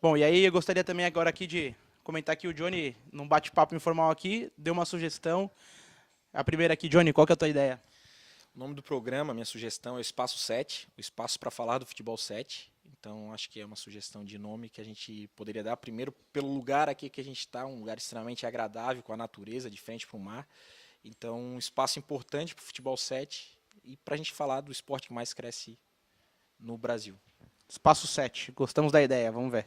Bom, e aí eu gostaria também agora aqui de comentar que o Johnny, num bate-papo informal aqui, deu uma sugestão. A primeira aqui, Johnny, qual que é a tua ideia? O nome do programa, minha sugestão é o Espaço 7, o espaço para falar do futebol 7. Então, acho que é uma sugestão de nome que a gente poderia dar. Primeiro, pelo lugar aqui que a gente está, um lugar extremamente agradável, com a natureza, de frente para o mar. Então, um espaço importante para o futebol 7 e para a gente falar do esporte que mais cresce no Brasil. Espaço 7. Gostamos da ideia, vamos ver.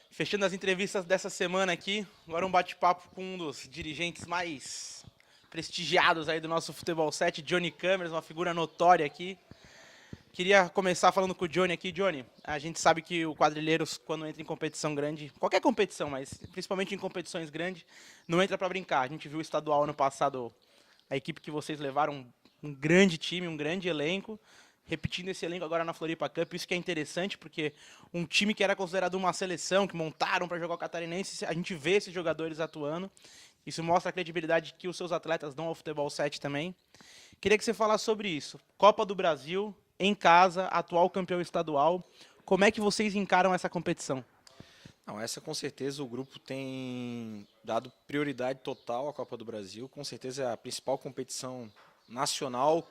Fechando as entrevistas dessa semana aqui, agora um bate-papo com um dos dirigentes mais prestigiados aí do nosso Futebol 7, Johnny Câmeras, uma figura notória aqui. Queria começar falando com o Johnny aqui. Johnny, a gente sabe que o Quadrilheiros, quando entra em competição grande, qualquer competição, mas principalmente em competições grandes, não entra para brincar. A gente viu o estadual ano passado, a equipe que vocês levaram, um grande time, um grande elenco, repetindo esse elenco agora na Floripa Cup. Isso que é interessante, porque um time que era considerado uma seleção, que montaram para jogar o Catarinense, a gente vê esses jogadores atuando. Isso mostra a credibilidade que os seus atletas dão ao futebol 7 também. Queria que você falasse sobre isso. Copa do Brasil, em casa, atual campeão estadual. Como é que vocês encaram essa competição? Não, essa com certeza o grupo tem dado prioridade total à Copa do Brasil. Com certeza é a principal competição nacional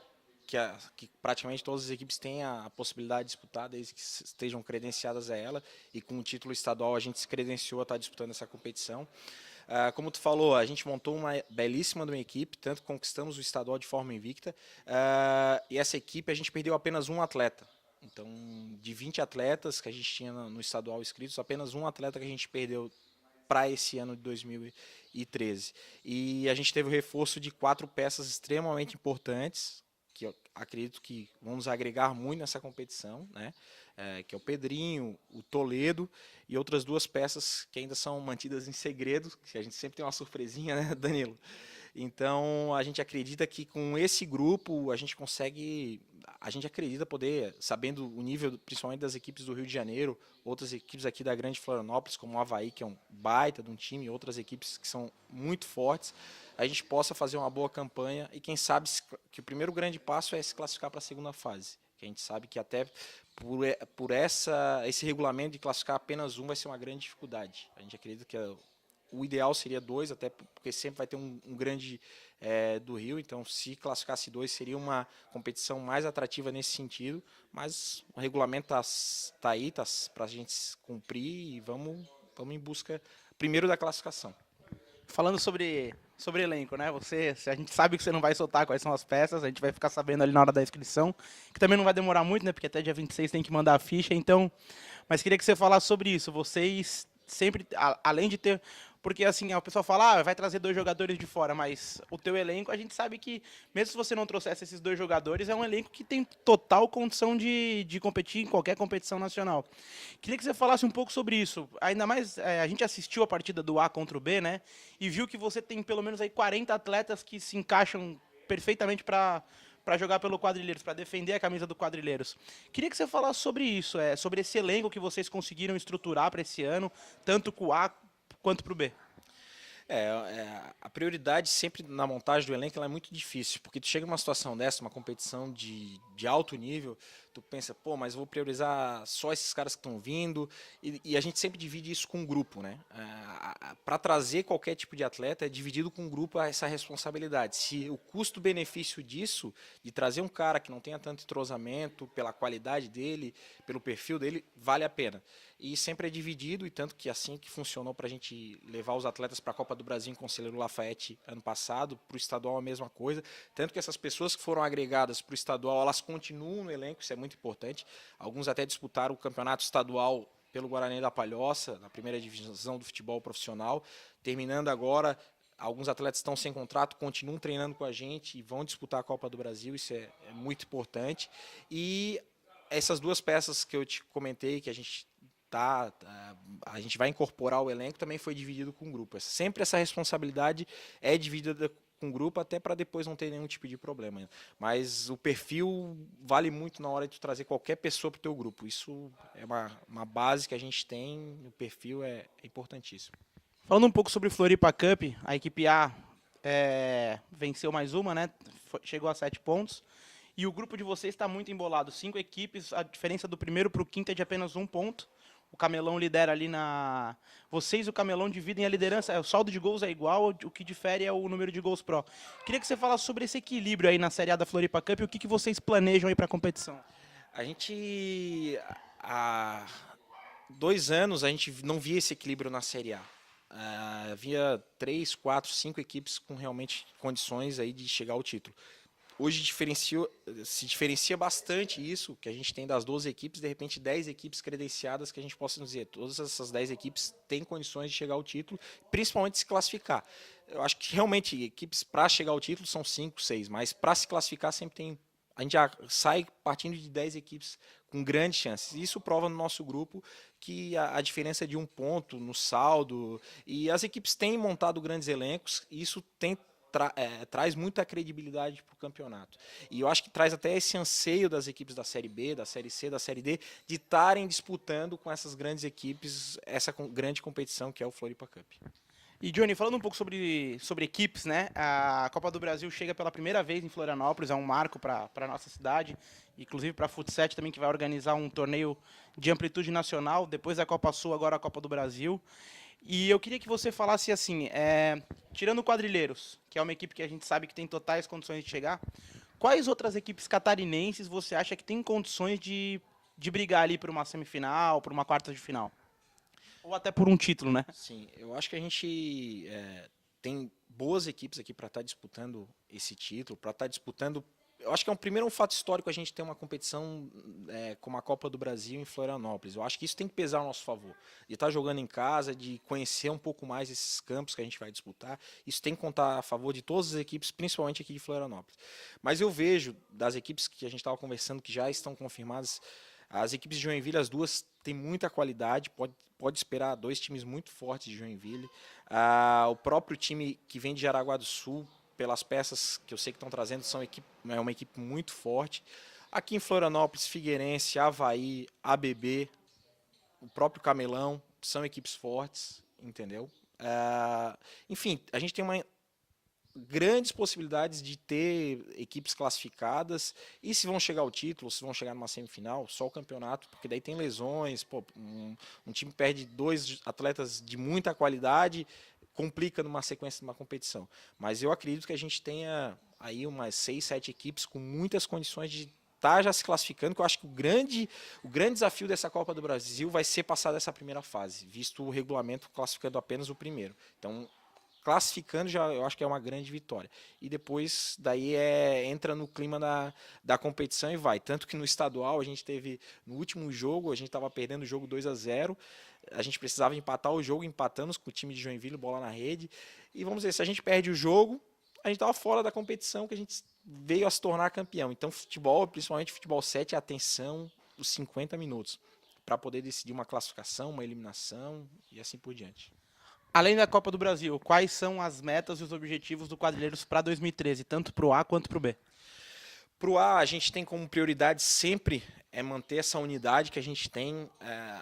que praticamente todas as equipes têm a possibilidade de disputar, desde que estejam credenciadas a ela. E com o título estadual a gente se credenciou a estar disputando essa competição. Como tu falou, a gente montou uma belíssima de uma equipe, tanto que conquistamos o estadual de forma invicta. E essa equipe a gente perdeu apenas um atleta. Então, de 20 atletas que a gente tinha no estadual inscritos, apenas um atleta que a gente perdeu para esse ano de 2013. E a gente teve o reforço de 4 peças extremamente importantes, que eu acredito que vão nos agregar muito nessa competição, né? Que é o Pedrinho, o Toledo e outras 2 peças que ainda são mantidas em segredo, que a gente sempre tem uma surpresinha, né, Danilo? Então, a gente acredita que com esse grupo a gente consegue, a gente acredita poder, sabendo o nível principalmente das equipes do Rio de Janeiro, outras equipes aqui da Grande Florianópolis, como o Avaí, que é um baita de um time, outras equipes que são muito fortes, a gente possa fazer uma boa campanha e quem sabe que o primeiro grande passo é se classificar para a segunda fase. Que a gente sabe que até por esse regulamento de classificar apenas um vai ser uma grande dificuldade. A gente acredita que o ideal seria 2, até porque sempre vai ter um grande do Rio, então se classificasse 2 seria uma competição mais atrativa nesse sentido, mas o regulamento tá aí, tá para a gente cumprir e vamos em busca primeiro da classificação. Falando sobre elenco, né? A gente sabe que você não vai soltar quais são as peças, a gente vai ficar sabendo ali na hora da inscrição, que também não vai demorar muito, né? Porque até dia 26 tem que mandar a ficha, então. Mas queria que você falasse sobre isso. Vocês sempre, além de ter. Porque assim, o pessoal fala, vai trazer 2 jogadores de fora, mas o teu elenco, a gente sabe que, mesmo se você não trouxesse esses 2 jogadores, é um elenco que tem total condição de competir em qualquer competição nacional. Queria que você falasse um pouco sobre isso. Ainda mais, a gente assistiu a partida do A contra o B, né? E viu que você tem pelo menos aí 40 atletas que se encaixam perfeitamente para jogar pelo Quadrilheiros, para defender a camisa do Quadrilheiros. Queria que você falasse sobre isso, sobre esse elenco que vocês conseguiram estruturar para esse ano, tanto com o A quanto para o B. A prioridade sempre na montagem do elenco ela é muito difícil, porque tu chega numa situação dessa, uma competição de alto nível, tu pensa, pô, mas eu vou priorizar só esses caras que estão vindo, e a gente sempre divide isso com um grupo, né? Para trazer qualquer tipo de atleta, é dividido com um grupo essa responsabilidade. Se o custo-benefício disso, de trazer um cara que não tenha tanto entrosamento, pela qualidade dele, pelo perfil dele, vale a pena. E sempre é dividido, e tanto que assim que funcionou para a gente levar os atletas para a Copa do Brasil em Conselheiro Lafayette ano passado, para o estadual a mesma coisa, tanto que essas pessoas que foram agregadas para o estadual, elas continuam no elenco, isso é muito importante, alguns até disputaram o campeonato estadual pelo Guarani da Palhoça, na primeira divisão do futebol profissional, terminando agora, alguns atletas estão sem contrato, continuam treinando com a gente e vão disputar a Copa do Brasil, isso é muito importante, e essas 2 peças que eu te comentei, que a gente vai incorporar o elenco, também foi dividido com o grupo. Sempre essa responsabilidade é dividida com o grupo, até para depois não ter nenhum tipo de problema. Mas o perfil vale muito na hora de tu trazer qualquer pessoa para o teu grupo. Isso é uma base que a gente tem, o perfil é importantíssimo. Falando um pouco sobre o Floripa Cup, a equipe A venceu mais uma, né? Chegou a 7 pontos. E o grupo de vocês está muito embolado. 5 equipes, a diferença do primeiro para o quinto é de apenas 1 ponto. o Camelão lidera ali na... Vocês e o Camelão dividem a liderança, o saldo de gols é igual, o que difere é o número de gols pró. Queria que você falasse sobre esse equilíbrio aí na Série A da Floripa Cup e o que vocês planejam aí para a competição. A gente, há 2 anos, a gente não via esse equilíbrio na Série A. Havia 3, 4, 5 equipes com realmente condições aí de chegar ao título. Hoje se diferencia bastante isso, que a gente tem das 12 equipes, de repente 10 equipes credenciadas, que a gente possa dizer, todas essas 10 equipes têm condições de chegar ao título, principalmente se classificar. Eu acho que realmente equipes para chegar ao título são 5, 6, mas para se classificar sempre tem. A gente já sai partindo de 10 equipes com grandes chances. Isso prova no nosso grupo que a diferença de um ponto no saldo, e as equipes têm montado grandes elencos, e isso traz muita credibilidade para o campeonato. E eu acho que traz até esse anseio das equipes da Série B, da Série C, da Série D, de estarem disputando com essas grandes equipes essa grande competição que é o Floripa Cup. E, Johnny, falando um pouco sobre equipes, né? A Copa do Brasil chega pela primeira vez em Florianópolis, é um marco para a nossa cidade, inclusive para a Fut7 também, que vai organizar um torneio de amplitude nacional, depois da Copa Sul, agora a Copa do Brasil. E eu queria que você falasse assim, tirando o Quadrilheiros, que é uma equipe que a gente sabe que tem totais condições de chegar, quais outras equipes catarinenses você acha que tem condições de brigar ali por uma semifinal, por uma quarta de final? Ou até por um título, né? Sim, eu acho que a gente tem boas equipes aqui para estar disputando esse título, para estar disputando. Eu acho que é um fato histórico a gente ter uma competição como a Copa do Brasil em Florianópolis. Eu acho que isso tem que pesar ao nosso favor. De estar jogando em casa, de conhecer um pouco mais esses campos que a gente vai disputar. Isso tem que contar a favor de todas as equipes, principalmente aqui de Florianópolis. Mas eu vejo das equipes que a gente estava conversando, que já estão confirmadas, as equipes de Joinville, as duas, têm muita qualidade, pode esperar 2 times muito fortes de Joinville. O próprio time que vem de Jaraguá do Sul, pelas peças que eu sei que estão trazendo, é uma equipe muito forte. Aqui em Florianópolis, Figueirense, Avaí, ABB, o próprio Camelão, são equipes fortes, entendeu? Enfim, a gente tem grandes possibilidades de ter equipes classificadas, e se vão chegar ao título, se vão chegar numa semifinal, só o campeonato, porque daí tem lesões, um time perde 2 atletas de muita qualidade, complica numa sequência de uma competição. Mas eu acredito que a gente tenha aí umas 6, 7 equipes com muitas condições de estar já se classificando, que eu acho que o grande desafio dessa Copa do Brasil vai ser passar dessa primeira fase, visto o regulamento classificando apenas o primeiro. Então, classificando já eu acho que é uma grande vitória. E depois daí entra no clima da competição e vai. Tanto que no estadual a gente teve, no último jogo, a gente estava perdendo o jogo 2-0, a gente precisava empatar o jogo, empatamos com o time de Joinville, bola na rede. E vamos dizer, se a gente perde o jogo, a gente estava fora da competição, que a gente veio a se tornar campeão. Então futebol, principalmente futebol 7, é atenção os 50 minutos, para poder decidir uma classificação, uma eliminação e assim por diante. Além da Copa do Brasil, quais são as metas e os objetivos do Quadrilheiros para 2013, tanto para o A quanto para o B? Para o A, a gente tem como prioridade sempre manter essa unidade que a gente tem,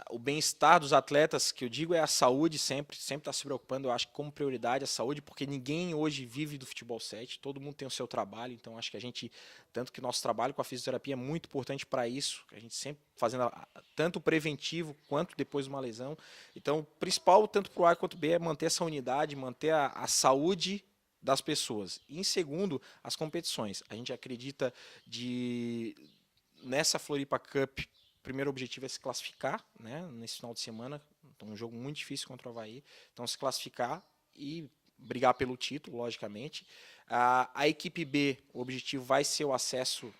o bem-estar dos atletas, que eu digo é a saúde, sempre está se preocupando, eu acho que como prioridade a saúde, porque ninguém hoje vive do futebol 7, todo mundo tem o seu trabalho, então acho que a gente, tanto que nosso trabalho com a fisioterapia é muito importante para isso, a gente sempre fazendo tanto o preventivo quanto depois de uma lesão, então o principal, tanto para o A quanto o B, é manter essa unidade, manter a saúde das pessoas. E em segundo, as competições. A gente acredita nessa Floripa Cup, o primeiro objetivo é se classificar, né, nesse final de semana. Então, um jogo muito difícil contra o Avaí. Então, se classificar e brigar pelo título, logicamente. A equipe B, o objetivo vai ser o acesso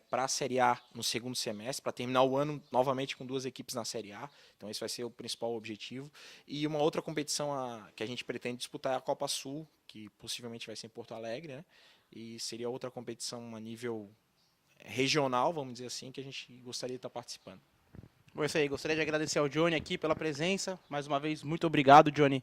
para a Série A no segundo semestre, para terminar o ano novamente com 2 equipes na Série A. Então esse vai ser o principal objetivo. E uma outra competição que a gente pretende disputar é a Copa Sul, que possivelmente vai ser em Porto Alegre, né? E seria outra competição a nível regional, vamos dizer assim, que a gente gostaria de estar participando. Bom, é isso aí. Gostaria de agradecer ao Johnny aqui pela presença. Mais uma vez, muito obrigado, Johnny.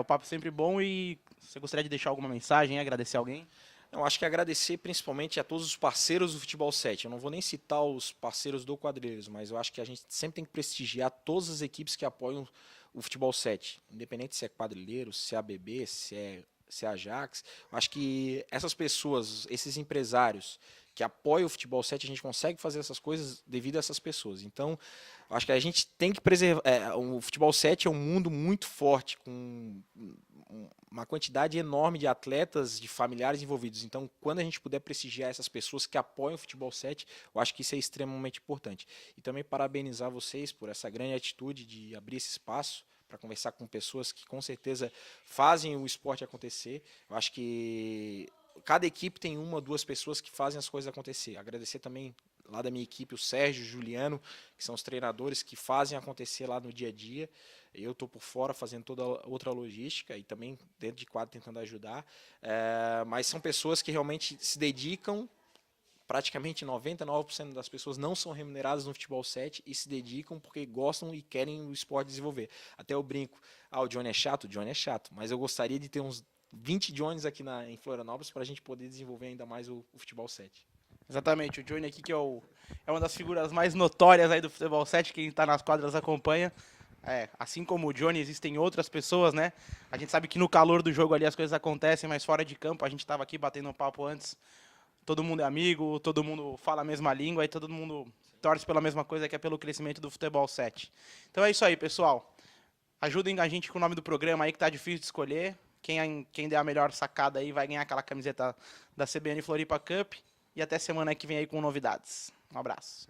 O papo é sempre bom e você gostaria de deixar alguma mensagem, agradecer alguém? Eu acho que agradecer principalmente a todos os parceiros do Futebol 7. Eu não vou nem citar os parceiros do Quadrilheiros, mas eu acho que a gente sempre tem que prestigiar todas as equipes que apoiam o Futebol 7. Independente se é Quadrilheiros, se é ABB, se é Ajax. Eu acho que essas pessoas, esses empresários que apoia o Futebol 7, a gente consegue fazer essas coisas devido a essas pessoas. Então, eu acho que a gente tem que preservar. O Futebol 7 é um mundo muito forte, com uma quantidade enorme de atletas, de familiares envolvidos. Então, quando a gente puder prestigiar essas pessoas que apoiam o Futebol 7, eu acho que isso é extremamente importante. E também parabenizar vocês por essa grande atitude de abrir esse espaço para conversar com pessoas que com certeza fazem o esporte acontecer. Eu acho que cada equipe tem uma ou duas pessoas que fazem as coisas acontecer. Agradecer também lá da minha equipe o Sérgio, o Juliano, que são os treinadores que fazem acontecer lá no dia a dia. Eu estou por fora fazendo toda outra logística e também dentro de quadro tentando ajudar. Mas são pessoas que realmente se dedicam. Praticamente 99% das pessoas não são remuneradas no Futebol 7 e se dedicam porque gostam e querem o esporte desenvolver. Até eu brinco, o Johnny é chato, mas eu gostaria de ter uns 20 Johnnies aqui em Florianópolis para a gente poder desenvolver ainda mais o Futebol 7. Exatamente, o Johnny aqui que é uma das figuras mais notórias aí do Futebol 7, quem está nas quadras acompanha. Assim como o Johnny, existem outras pessoas, né? A gente sabe que no calor do jogo ali as coisas acontecem, mas fora de campo, a gente estava aqui batendo um papo antes, todo mundo é amigo, todo mundo fala a mesma língua e todo mundo torce pela mesma coisa, que é pelo crescimento do Futebol 7. Então é isso aí, pessoal. Ajudem a gente com o nome do programa aí, que tá difícil de escolher. Quem der a melhor sacada aí vai ganhar aquela camiseta da CBN Floripa Cup. E até semana que vem aí com novidades. Um abraço.